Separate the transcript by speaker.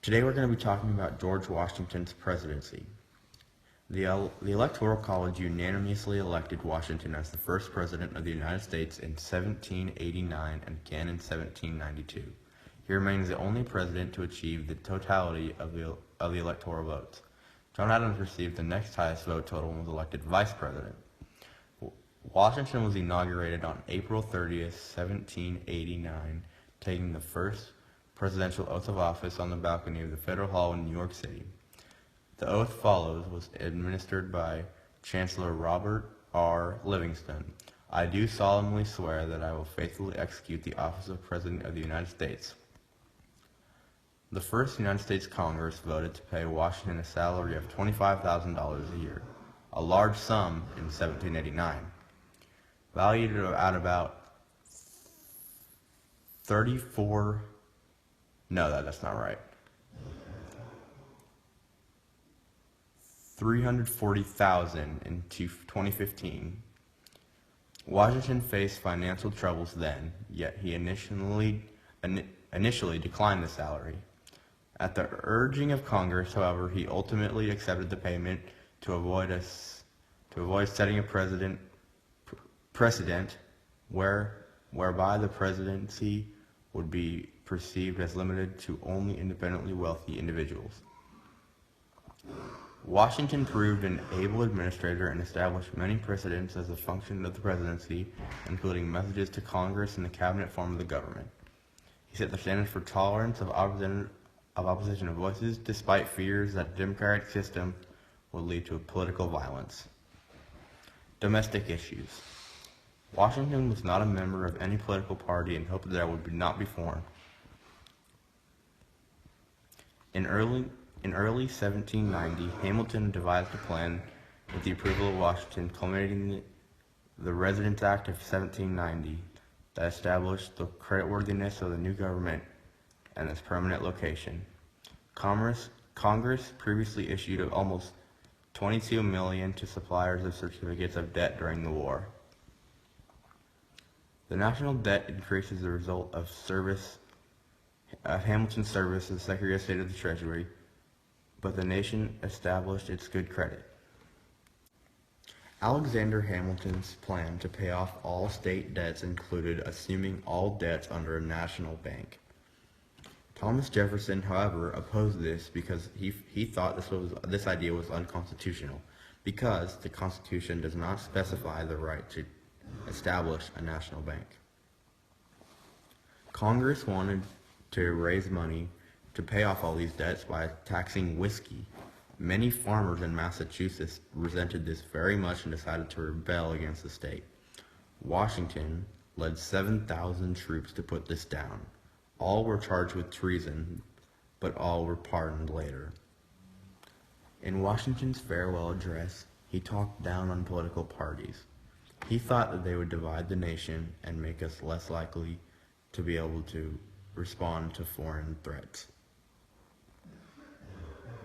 Speaker 1: Today we're going to be talking about George Washington's presidency. The Electoral College unanimously elected Washington as the first president of the United States in 1789 and again in 1792. He remains the only president to achieve the totality of the electoral votes. John Adams received the next highest vote total and was elected vice president. Washington was inaugurated on April 30th, 1789, taking the first presidential oath of office on the balcony of the Federal Hall in New York City. The oath follows was administered by Chancellor Robert R. Livingston. I do solemnly swear that I will faithfully execute the office of President of the United States. The first United States Congress voted to pay Washington a salary of $25,000 a year, a large sum in 1789. Valued at about $340,000 in 2015. Washington faced financial troubles then, yet he initially declined the salary. At the urging of Congress, however, he ultimately accepted the payment to avoid setting a precedent whereby the presidency would be perceived as limited to only independently wealthy individuals. Washington proved an able administrator and established many precedents as a function of the presidency, including messages to Congress and the cabinet form of the government. He set the standards for tolerance of opposition of voices, despite fears that the democratic system would lead to political violence. Domestic issues. Washington was not a member of any political party and hoped that there would not be formed. In early 1790, Hamilton devised a plan with the approval of Washington, culminating in the Residence Act of 1790 that established the creditworthiness of the new government and its permanent location. Congress previously issued almost $22 million to suppliers of certificates of debt during the war. The national debt increased as a result of Hamilton's service as Secretary of State of the Treasury, but the nation established its good credit. Alexander Hamilton's plan to pay off all state debts included assuming all debts under a national bank. Thomas Jefferson, however, opposed this because he thought this idea was unconstitutional, because the Constitution does not specify the right to establish a national bank. Congress wanted to raise money to pay off all these debts by taxing whiskey. Many farmers in Massachusetts resented this very much and decided to rebel against the state. Washington led 7,000 troops to put this down. All were charged with treason, but all were pardoned later. In Washington's farewell address, he talked down on political parties. He thought that they would divide the nation and make us less likely to be able to respond to foreign threats.